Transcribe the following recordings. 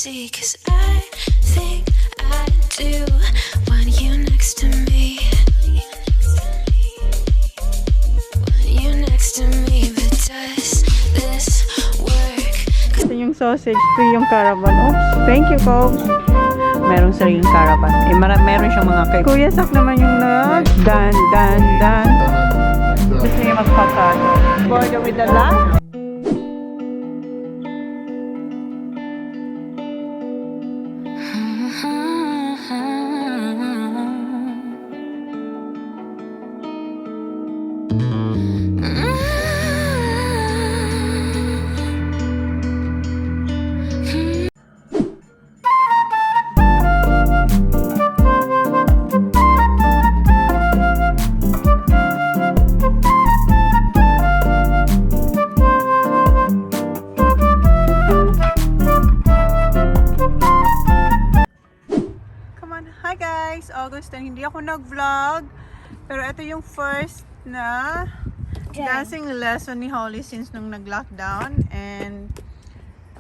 see, 'cause I think I do want you next to me. Want you next to me, but does this work? Ito yung sausage, ito yung caravan. Oops, thank you, folks. Merong sariling caravan. Eh, meron siyang mga kay Kuya Sak naman yung dan. Gusto niya magpasado. Border with the last. Hi guys! August na hindi ako nag-vlog. Pero ito yung first na dancing lesson ni Holly since nung nag-lockdown. And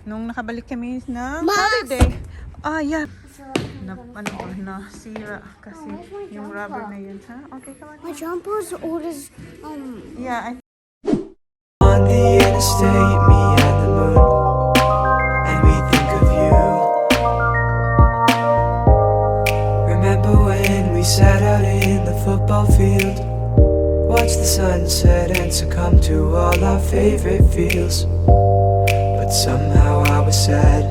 nung nakabalik kami ng holiday. Yeah. Nasira kasi yung rubber na yun. Ha? Okay, come on. My jumper's old as Yeah, On the interstate, me and the moon, and we think of you. Remember when we sat out in the football field, watched the sunset and succumb to all our favorite feels. But somehow I was sad,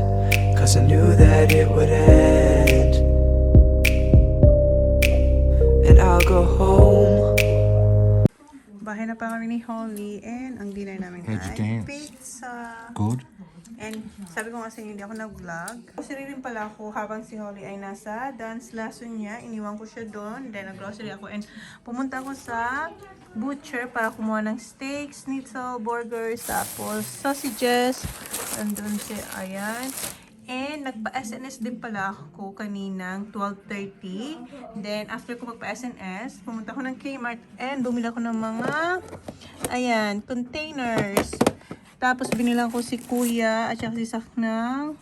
'cause I knew that it would end. And I'll go home. bahay na pa kami ni Holly and ang dinner namin How'd you ay dance? pizza. Good. And sabi ko nga sa inyo, hindi ako nag-vlog. Kasi rin pala ako habang si Holly ay nasa dance lesson niya. Iniwan ko siya doon. Then nag-grocery ako and pumunta ako sa butcher para kumuha ng steak, schnitzel, burgers, tapos sausages. Andun si ayan. And nagpa-SNS din pala ako kaninang 12:30. Then after ko magpa-SNS, pumunta ako ng Kmart and bumili ako ng mga ayan, containers. Tapos binilang ko si Kuya at saka si Sak ng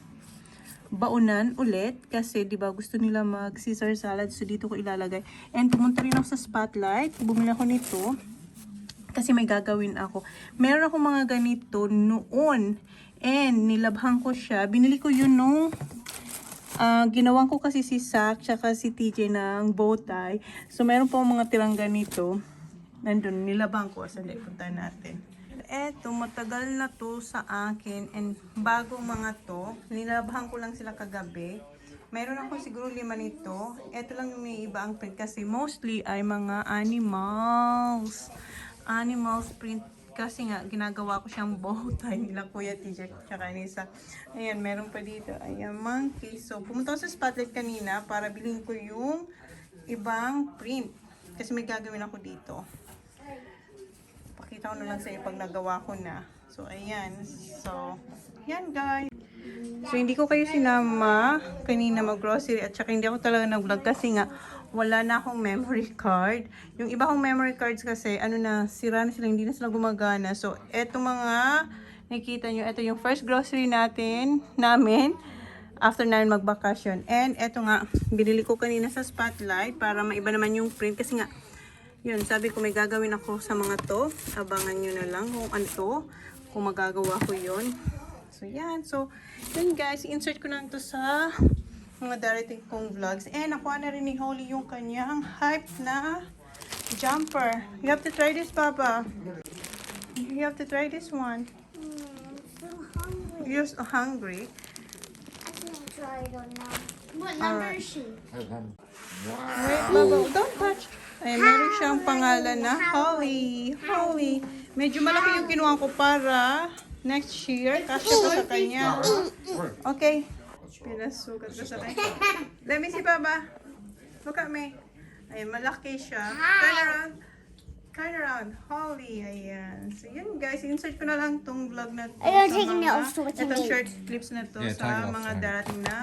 baunan ulit kasi 'di ba gusto nila mag Caesar salad, so dito ko ilalagay. And pumunta rin ako sa Spotlight, bumili ako nito kasi may gagawin ako. Meron ako mga ganito noon and nilabhan ko siya. Binili ko yun nung ginawan ko kasi si Sak tsaka si TJ ng bow tie. So meron po mga tirang ganito. Nandun, nilabhan ko. Sandali, punta natin. Eto, matagal na to sa akin and bagong mga to. Nilabhan ko lang sila kagabi. Meron ako siguro 5 nito. Eto lang yung may iba ang print kasi mostly ay mga animals. Animals print kasi nga ginagawa ko siyang bow tie nila Kuya TJ tsaka ni Sak. Ayan, meron pa dito. Ayan, monkey. So, pumunta ako sa Spotlight kanina para bilhin ko yung ibang print. Kasi may gagawin ako dito. Pakita ko na lang sa iyo pag nagawa ko na. So, ayan. So, yan guys. So, hindi ko kayo sinama kanina mag-grocery at saka hindi ako talaga nag-vlog kasi nga wala na akong memory card. Yung iba kong memory cards kasi, sira na sila, hindi na sila gumagana. So, eto mga nakikita nyo, eto yung first grocery namin after namin magbakasyon. And eto nga, binili ko kanina sa Spotlight para maiba naman yung print kasi nga, yun, sabi ko may gagawin ako sa mga to. Abangan nyo na lang kung ano to, kung magagawa ko yun. So, yan. So, yun guys, insert ko na ito sa mga darating kong vlogs. And nakuha na rin ni Holly yung kanyang hype na jumper. You have to try this, Papa. You have to try this one. You're so hungry. I can't try it on now. What number is she? Wait, Baba, don't touch. Ay, meron siyang pangalan na Holly. Holly. Medyo malaki yung kinuha ko para next year. Kasya ko sa kanya. Okay. Pinasukat ko sa kanya. Let me see, Baba. Look at me. Ay, malaki siya. Turn around. Turn around. Holly. Ayan. So, yun guys. Insert ko na lang tong vlog na to. I don't take notes to what you Itong made. short clips na to Yeah, sa take it off, mga sorry. darating na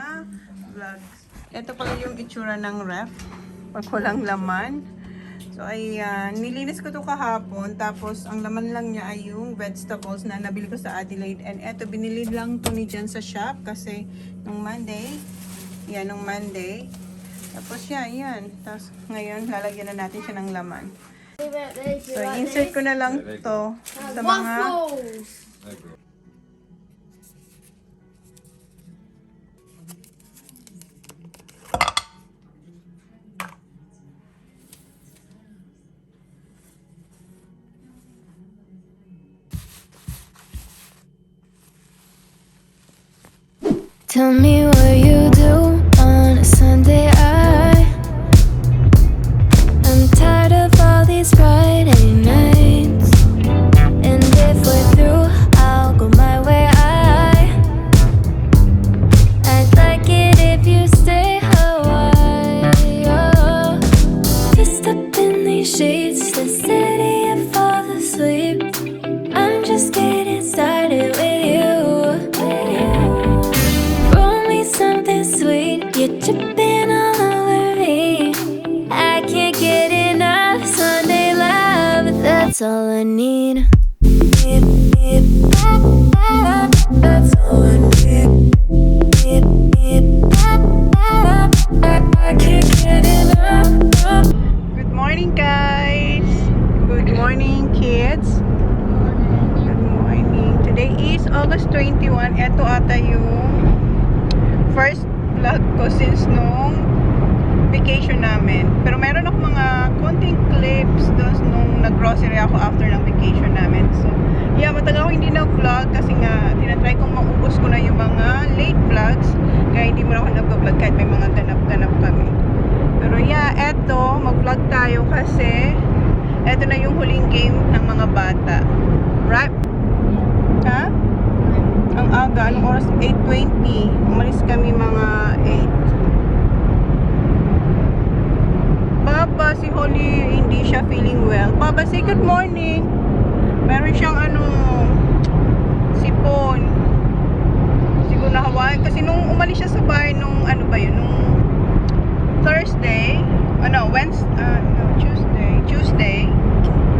vlogs. Ito pala yung itsura ng ref. Pag walang laman. So, ayan. Nilinis ko to kahapon. Tapos, ang laman lang niya ay yung vegetables na nabili ko sa Adelaide. And eto, binili lang to ni Jan sa shop. Kasi, nung Monday. Yan, nung Monday. Tapos, yan. Tapos, ngayon, lalagyan na natin siya ng laman. So, insert ko na lang to sa mga... Tell me what you do on a Sunday. I'm tired of all these Friday nights, and if we're through, I'll go my way. I'd like it if you stay a while. Kissed up in these sheets, the city and fall asleep. I'm just getting started with you. Something sweet, you're tripping all over me. I can't get enough Sunday love, that's all I need. That's all I need. I can't get enough. Good morning, guys! Good morning, kids! Good morning. Today is August 21. Ito ata yung first vlog ko since nung vacation namin. Pero meron ako mga konting clips doon nung nag-grocery ako after ng vacation namin. So, yeah, matagal ako hindi nag-vlog kasi nga tinatry kong maubos ko na yung mga late vlogs. Kaya hindi mo na ako nag-vlog kahit may mga ganap-ganap kami. Pero yeah, eto, mag-vlog tayo kasi eto na yung huling game ng mga bata. Right? Ha? Ang aga, anong oras? 8:20. Umalis kami mga 8. Papa, si Holly hindi siya feeling well. Papa, say good morning. Meron siyang sipon. Siguro nahawain. Kasi nung umalis siya sa bahay nung nung Thursday, Tuesday,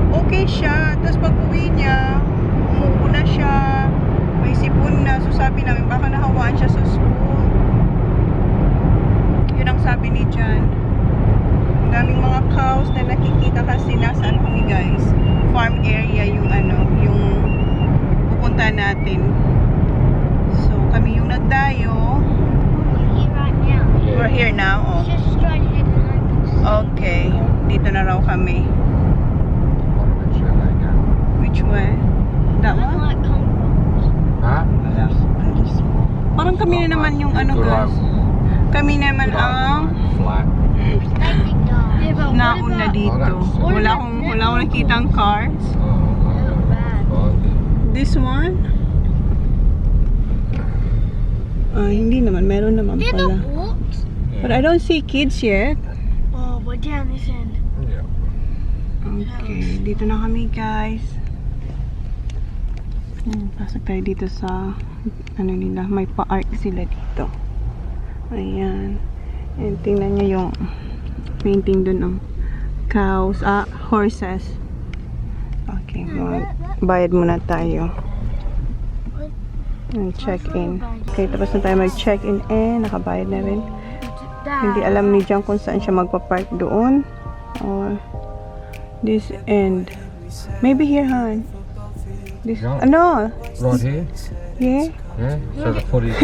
okay siya. Tapos pag uwi niya, umupo na siya. May sipon na. So sabi namin baka nahawaan siya sa school. Yun ang sabi ni Jan. Ang daming mga cows na nakikita kasi nasaan kami, guys. Farm area yung yung pupunta natin. So kami yung nagdayo. We're here now. Oh. Okay. Dito na raw kami. Which way? That one? Parang kami na naman yung guys. Kami naman ang nauna dito. Wala akong nakitang cars. This one? Hindi naman. Meron naman pala. But I don't see kids yet. Oh, but down this end. Okay. Dito na kami, guys. Pasok tayo dito sa nila, may pa-arc sila dito. Ayan. And tingnan nyo yung painting dun ng cows, horses. Okay, bayad muna tayo. And check in. Okay, tapos na tayo mag-check in nakabayad na rin. Hindi alam ni Jan kung saan siya magpa-park doon or this end. Maybe here, Han. This, no. Right here? Yeah? Yeah? So the footy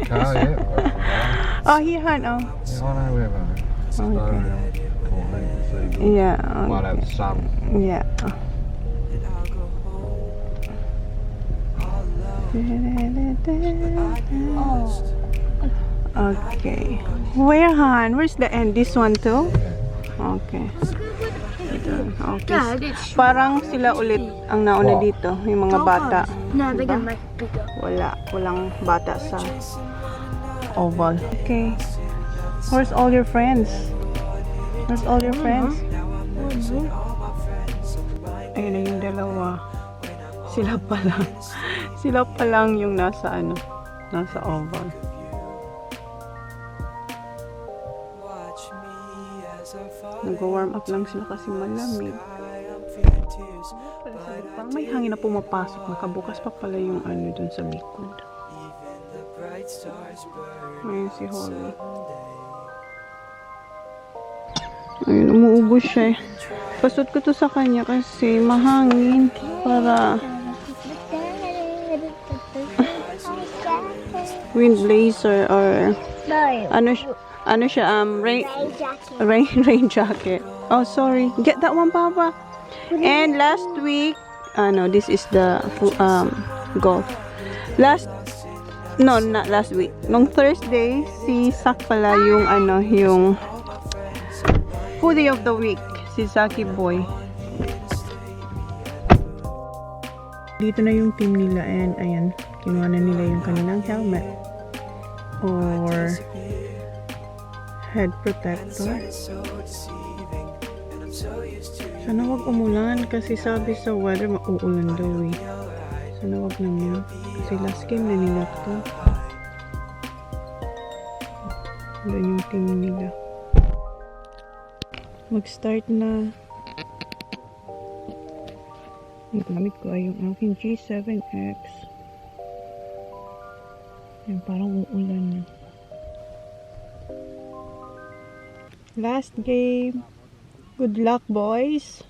car, yeah? Oh, here, Han. Oh. Yeah, I know where about it. Yeah. Might have some. Yeah. Okay. Where, Han? Where's the end? This one too? Okay. Okay. Parang sila ulit ang nauna dito, yung mga bata. No, they're gonna make it bigger. Walang bata sa oval. Okay. Where's all your friends? Where's all your friends? Ayun na yung dalawa. Sila pa lang. Sila pa lang yung nasa nasa oval. Nag-warm up lang sila kasi malamig. I'm feeling tears. Parang may hangin na pumapasok. Nakabukas pa pala yung ano dun sa likod. Even the bright stars burn Ayun si Holly. someday. Ayun, umuubos siya eh. Pasot ko to sa kanya kasi mahangin. Para wind blazer or ano siya, rain jacket. Oh, sorry. Get that one, Papa. And last week, this is the golf. Not last week. Nung Thursday, si Sak pala yung yung hoodie of the week. Si Saki Boy. Dito na yung team nila and ayan, kinuha na nila yung kanilang helmet or head protector. Sana wag umulan kasi sabi sa weather mauulan daw eh. Sana wag naman kasi last game na nila to. Doon yung team nila. Mag-start na. Ang gamit ko ay yung aking G7X. Yan, parang uulan na. Last game. Good luck, boys.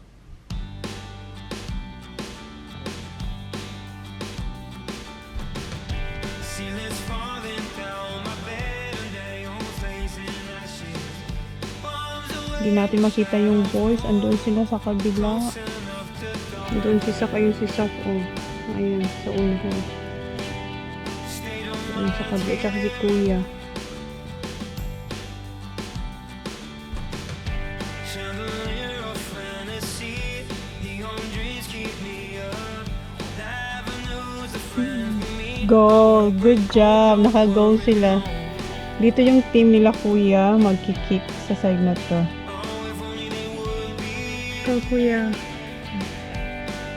Hindi natin makita yung boys. Andun sila sa kabila. Andun si Sak. Ayun si Sak. Oh. Ayun. Sa unahan. Ayun sa kabila. Tsaka si Kuya. Goal. Good job. Naka-goal sila. Dito yung team nila Kuya. Magkikik sa side na to. Go, Kuya.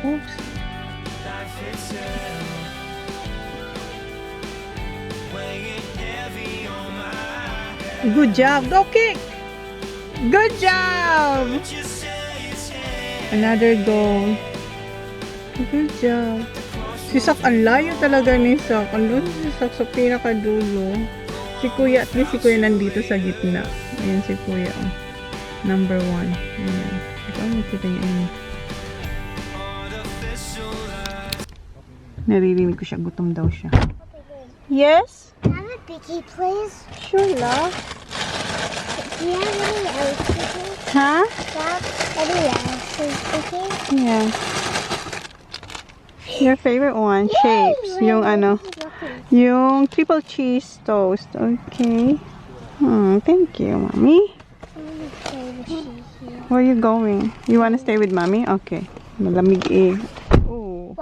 Oops. Good job. Go kick. Good job. Another goal. Good job. Si Sak, ang layo talaga ni Sak. Andun si Sak sa pinakadulo. Si Kuya, at least si Kuya nandito sa gitna. Ayan si Kuya. Oh. Number 1. Ayan. Ikaw makita niya yun. Naririnig ko siya. Gutom daw siya. Yes? Have a biggie, please. Sure, love. Do you have any else cookies? Huh? Any else cookies? Yeah. Your favorite one? Shapes. Yung yung triple cheese toast. Okay. Thank you, Mommy. Where are you going? You want to stay with Mommy? Okay. Malamig eh. Oh.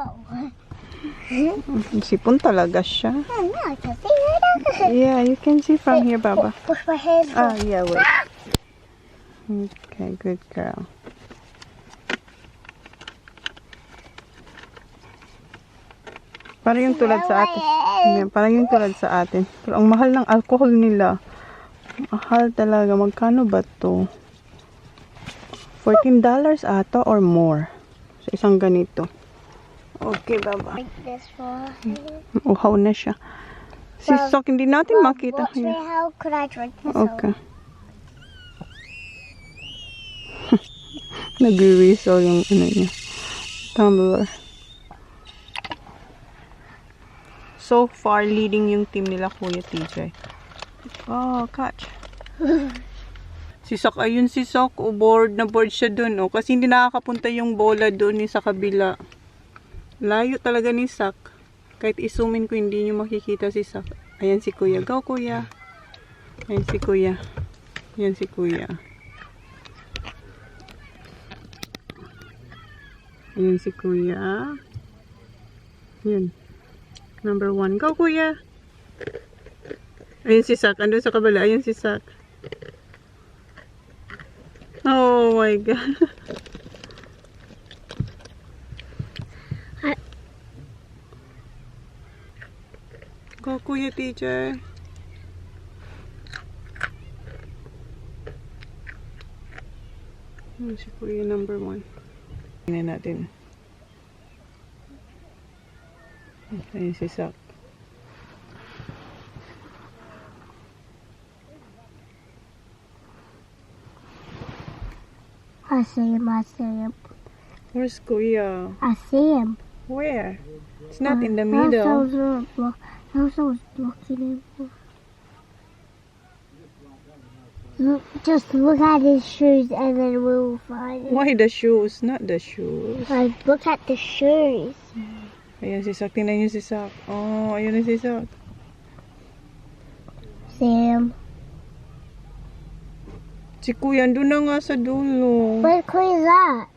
Sipon talaga siya. Oh, no, I can see right now. Yeah, you can see from here, Baba. Push my hands. Ah, yeah, wait. Okay, good girl. Parang yung tulad sa atin. Yeah, parang yung tulad sa atin. Pero ang mahal ng alcohol nila. Mahal talaga. Magkano ba to? $14 ata or more. Sa isang ganito. Okay, Baba. Like this for Uhaw na siya. Si Sok, hindi natin makita. How could I drink this? Okay. Nag-whistle yung niya. Tumbler. So far, leading yung team nila Kuya TJ. Oh, catch. Si Sok, ayun si Sok. Board na board siya dun. Oh, kasi hindi nakakapunta yung bola dun sa kabila. Layo talaga ni Sak. Kahit isumin ko, hindi nyo makikita si Sak. Ayan si Kuya. Go, Kuya. Ayan si Kuya. Ayan si Kuya. Ayan si Kuya. Ayan. Number 1. Go, Kuya. Ayan si Sak. Andun sa kabila. Ayan si Sak. Oh my God. Go, Kuya teacher. Si Kuya number 1. Tingnan natin. Ayun si Sak. I see him. Where's Kuya? I see him. Where? It's not in the middle. I was looking him. Just look at his shoes and then we'll find him. Why the shoes? Not the shoes. Like, look at the shoes. Ayan si Sak. Tingnan niyo si Sak. Oh, ayun na si Sak. Sam. Si Kuya, andun na nga sa dulo. Where's Kuya at?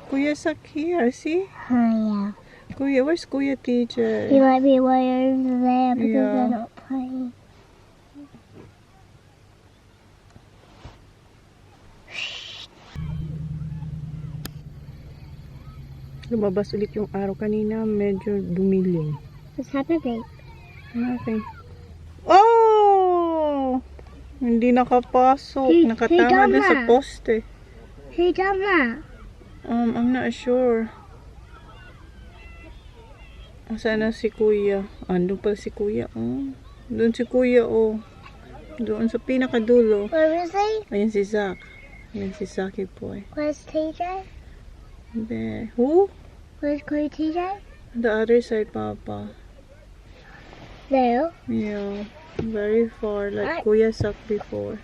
Kuya Sak here, see? Oh, yeah. Kuya, where's Kuya teacher? He might be way over there because Yeah. they're not playing. Lumabas ulit yung araw kanina. Medyo dumilim. What's happening? Nothing. Oh! Hindi nakapasok. He Nakatama done na sa that. poste. Who done that? I'm not sure. Saan na si Kuya? Andun pala si Kuya. Oh. Doon si Kuya, oh. Doon sa pinakadulo. Where is he? Ayan si Zach. Ayan si Zaki boy. Where's TJ? There. Who? Where's Kuya TJ? The other side, Papa. There. Yeah. Very far. Like Right. Kuya Zach before.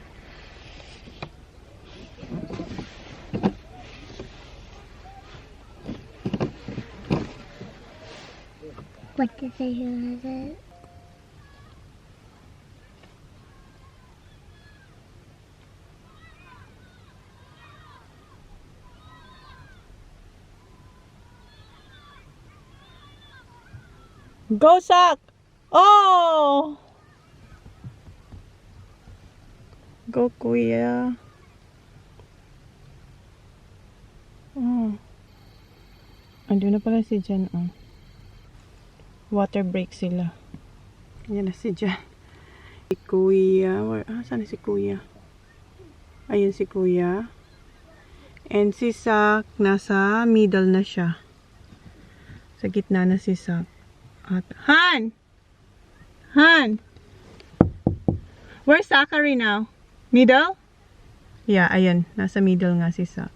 What did they do with it? Go, Zach! Oh! Go, Kuya. Oh. Andun na pala si Jan, oh. Water break sila. Ayan na si Jan. Si Kuya. Saan na si Kuya? Ayun si Kuya. And si Sak, nasa middle na siya. Sa gitna na si Sak. At Han! Han! Where's Zachary now? Middle? Yeah, ayun. Nasa middle nga si Sak.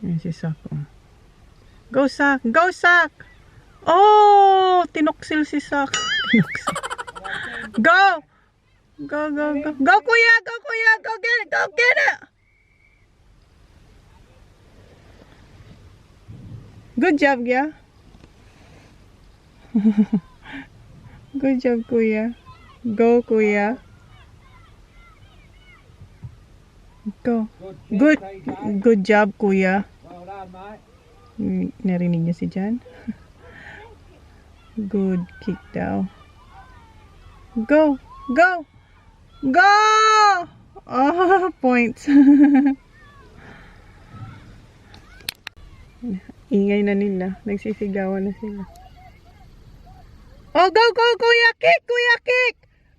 Ayan si Sak. Oh. Go, Sak! Go, Sak! Oh! Tinuksil si Sak. Tinuksil. Go! Go, go, go. Go, Kuya! Go, Kuya! Go get it! Go get it! Good job, yeah? Good job, Kuya. Go, Kuya. Go. Good job, Kuya. Well done, mate. Narinig niya si Jan. Good kick daw. Go! Go! Go! Oh, points. Ingay na nila. Nagsisigawan na sila. Oh, go, go, Kuya! Kick! Kuya, kick!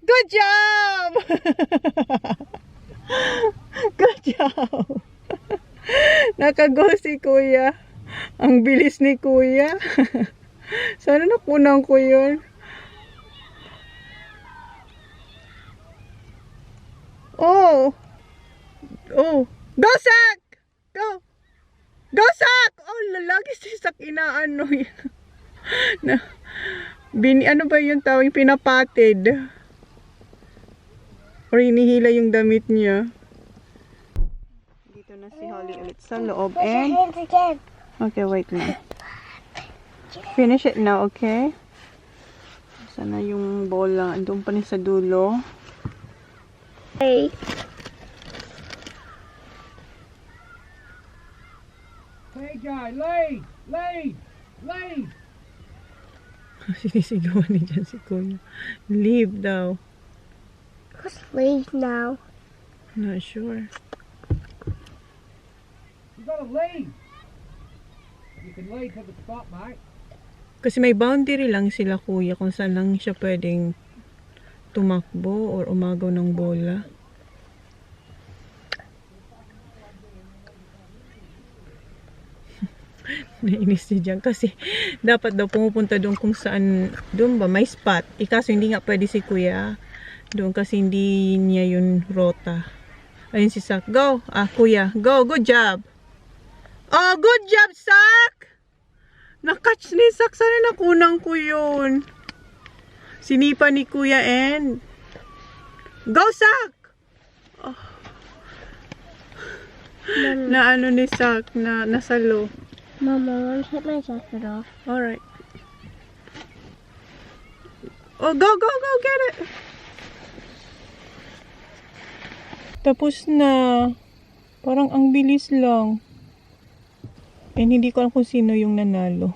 Good job! Good job! Nakago si Kuya. Ang bilis ni Kuya. Sana nakunan ko yun. Oh! Oh! Go, Sak! Go! Go, Sak! Oh, lalaki si Sak inaano yan. Ano ba yung tawag? Pinapatid. Or hinihila yung damit niya. Dito na si Holly ulit sa loob. Put your And, hands again. okay, wait lang. Finish it now, okay? Sana yung bola. Andun pa rin sa dulo. Hey. TJ, lead! Lead! Lead! Sinisigawan ni dyan si Kuya. Leave daw. Let's leave now. Not sure. You gotta lead! You can lead to the spot, mate. Kasi may boundary lang sila, Kuya, kung saan lang siya pwedeng tumakbo or umagaw ng bola. Nainis siya dyan kasi dapat daw pumupunta doon kung saan, doon ba may spot. Kaso hindi nga pwede si kuya doon kasi hindi niya yun rota. Ayun si Sak. Go! Kuya. Go! Good job! Oh, good job, Sak! Nakatch ni Sak. Sana nakunang ko yun. Sinipa ni kuya and go, Sak! Oh. Na ano ni Sak na nasalo. Mama, let me take my jacket off. Alright. Oh, go, go, go, get it! Tapos na. Parang ang bilis lang. And hindi ko alam kung sino yung nanalo.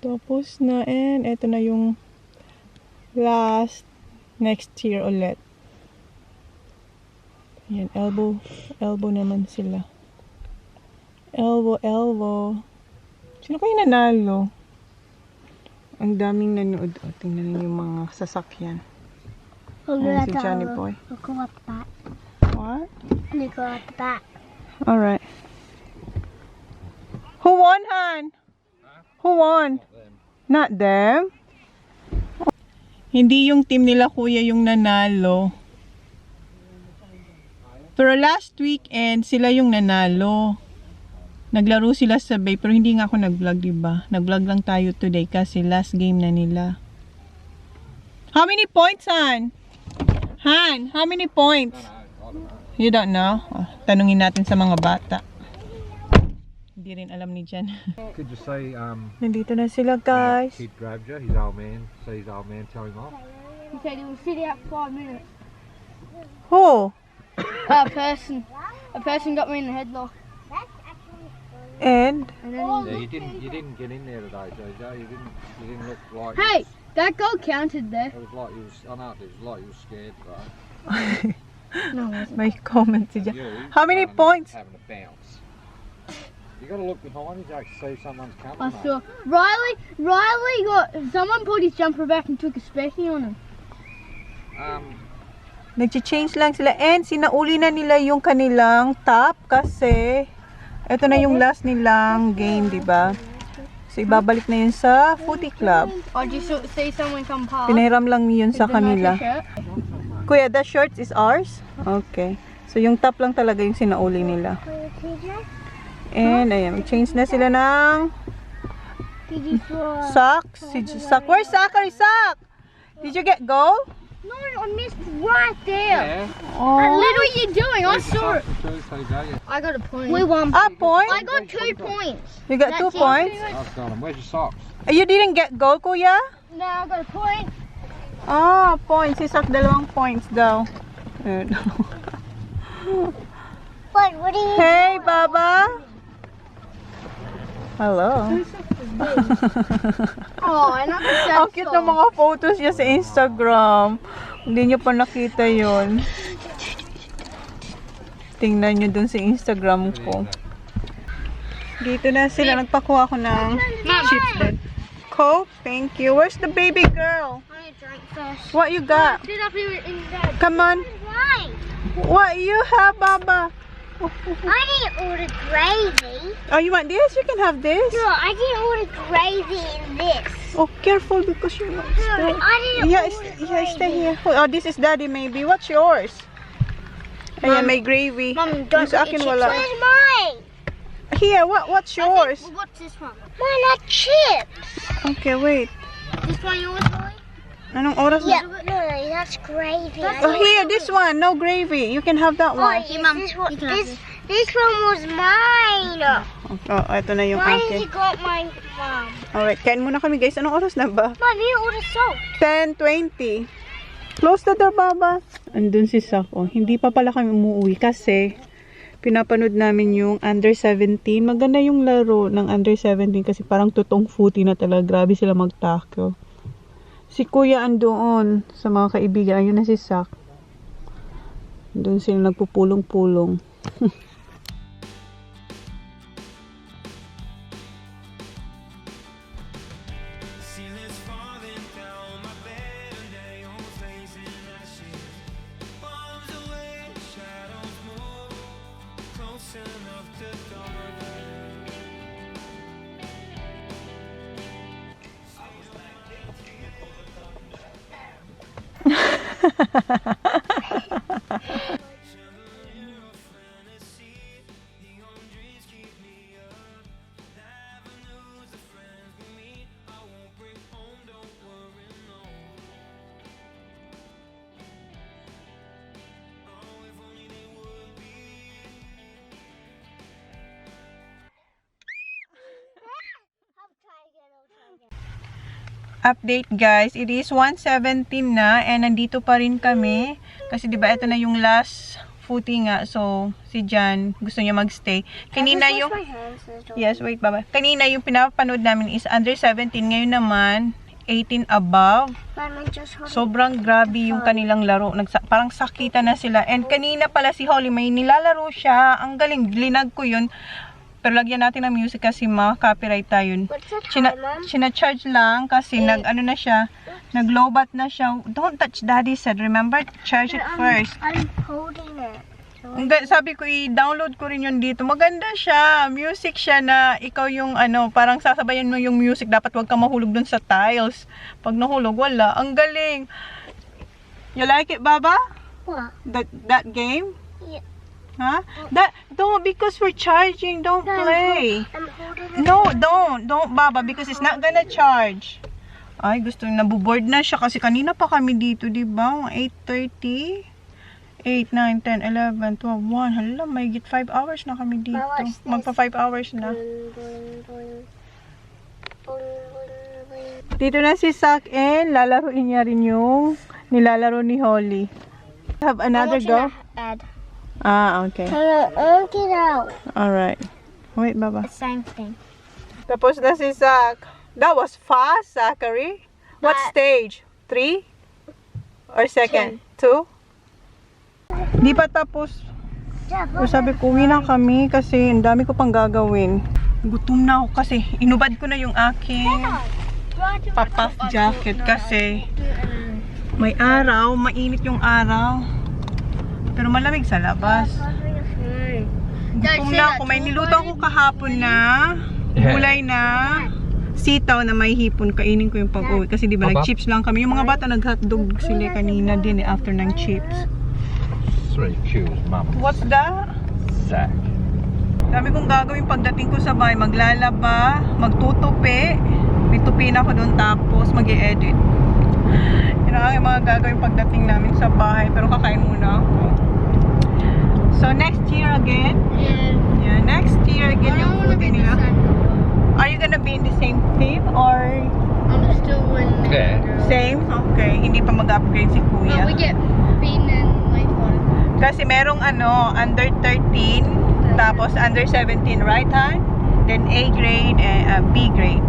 Tapos na, and eto na yung last. Next year ulit. Ayan, elbow naman sila. Elbow. Sino kayo nanalo? Ang daming nanood. O, tingnan niyo yung mga sasakyan. Ayan si Johnny Boy. Look at that. What? Look at that. Alright. Who won, Han? Who won? Not them. Hindi yung team nila kuya yung nanalo. Pero last weekend, sila yung nanalo. Naglaro sila sabay, pero hindi nga ako nag-vlog, diba? Nag-vlog lang tayo today kasi last game na nila. How many points, Han? Han, how many points? You don't know? Oh, tanungin natin sa mga bata. Hindi rin alam ni Jan. Could you say, Nandito na sila, guys. kid grabbed you, his old man, so his old man tell him off? He said he will sit out 5 minutes. Who? A person got me in the headlock. And? And then Yeah, you didn't get in there today, Jojo. You didn't look like. hey, that goal counted there. It was like you was. I know it was like you was scared, right? No, it wasn't. May comment si Jan. You, How many points? Having a bounce. You got to look behind you to actually see someone's coming. I mate. saw Riley got someone pulled his jumper back and took a specky on him. Nag-change lang sila. And sinauli na nila yung kanilang top kasi ito na yung last nilang game, diba? So, ibabalik na yun sa footy club. I just see someone come past. Pinahiram lang yun sa with the kanila. nicer shirt. Kuya, the shorts is ours? Okay. So, yung top lang talaga yung sinauli nila. And, ayan, change na sila ng Did you throw? socks. Sock. Where's Zachary? Sock? Did you get goal? No, I missed right there. Yeah. Oh. What are you doing? I saw it. You I got a point. We won. A point? I got 2 points. You got 2 points? I've got him. Where's your socks? You didn't get goal, kuya? No, I got a point. Ah, points. Si Sock, 2 points daw. Ayun. What do you? Hey, Baba. Hello. Oh, another sad Ang cute ng mga photos niya sa Instagram. Hindi niyo pa nakita yon. Tingnan niyo dun sa Instagram ko. Dito na sila. Nagpakuha ko ng chips din. Coke, thank you. Where's the baby girl? I drank first. What you got? Sit up here in bed. Come on. Why? What you have, Baba? I didn't order gravy. Oh, you want this? You can have this. No, I didn't order gravy in this. Oh, careful because you're not No, stay. I didn't Yeah, order yeah, stay gravy. here. Oh, this is daddy maybe. What's yours? Ayan, may gravy. Mom, don't Yung sa put akin your wala. chips. Where's mine? Here, what's yours? What's this one? Mine are chips. Okay, wait. This one yours, boy? Anong oras na? Yeah. No, that's gravy. Oh, here, this one. No gravy. You can have that one. Hey, Mom, this one was mine. Oh, ito na yung Why did akin. you got mine, Mom? Alright, kain muna kami guys. Anong oras na ba? Mom, you ordered salt. 10:20. Close the door, Baba. Andun si Sako. Hindi pa pala kami umuwi kasi pinapanood namin yung under 17. Maganda yung laro ng under 17 kasi parang totoong footy na talaga. Grabe sila mag-tackle. Si Kuya andoon sa mga kaibigan. Ayun na si Sak. Doon sila nagpupulong-pulong. Ceiling's falling down Update guys, it is 1:17 na and nandito pa rin kami kasi 'di ba ito na yung last footing nga, so si Jan gusto niya magstay. Kanina yung Yes, wait baba. Kanina yung pinapanood namin is under 17, ngayon naman 18 above. Sobrang grabe yung kanilang laro. Parang sakita na sila. And kanina pala si Holly may nilalaro siya. Ang galing, linag ko yun. Pero lagyan natin ng music kasi copyright tayo. Sina-charge lang kasi nag-ano na siya, nag-lowbat na siya. Don't touch, Daddy said. Remember, charge it first. I'm holding it. Sabi ko, i-download ko rin yun dito. Maganda siya. Music siya na ikaw yung parang sasabayan mo yung music. Dapat wag ka mahulog dun sa tiles. Pag nahulog, wala. Ang galing. You like it, Baba? What? That game? Yeah. Huh? Don't, because we're charging. Don't play. I'm holding it. No, don't, Baba, because it's not gonna charge. Ay, gusto nabuboard na siya kasi kanina pa kami dito, di ba? 8:30, 8, 9, 10, 11, 12, 1. Hala, may git 5 hours na kami dito. Magpa 5 hours na. Dito na si Sak and lalaruin niya rin yung nilalaro ni Holly. Have another go? Ah, okay. Get out. Alright. Wait, Baba. Same thing. Tapos na si Sak. That was fast, Zachary. What stage? 3? Or second? 2? Di pa tapos. So, sabi ko, uwi na kami kasi ang dami ko pang gagawin. Gutom na ako kasi inubad ko na yung aking puff jacket kasi may araw, mainit yung araw. Pero malamig sa labas. Gutom na ako. May niluto ako kahapon na gulay na sitaw na may hipon. Kainin ko yung pag-uwi. Kasi di ba nag-chips lang kami. Yung mga bata nag-hotdog sila kanina din after ng chips. 3 shoes, Mama. What's that? Sack. Dami kong gagawin pagdating ko sa bahay. Maglalaba, magtutupi. May tupi na ako doon tapos mag-e-edit. Yun ang mga gagawin pagdating namin sa bahay. Pero kakain muna ako. So next year again? Yeah, next year again yung footing nila. Are you gonna be in the same team or? I'm still in Okay. Same? Okay. Hindi pa mag-upgrade si Kuya. we get beaten in like one. Kasi merong under 13, tapos under 17, right hand? Then A grade and B grade.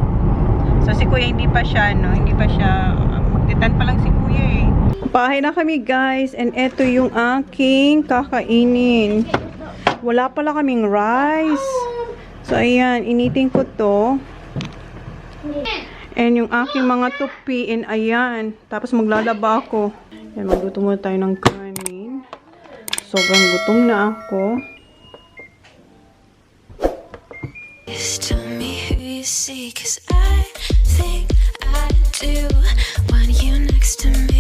So si Kuya hindi pa siya, hindi pa siya, magtitan pa lang si Kuya eh. Bahay na kami guys, and eto yung aking kakainin. Wala pala kaming rice. So ayan, initin ko to. And yung aking mga tupi, and ayan. Tapos maglalaba ako. Ayan, magluto muna tayo ng kanin. Sobrang gutom na ako. Tell me who you see, 'cause I think I do want you next to me.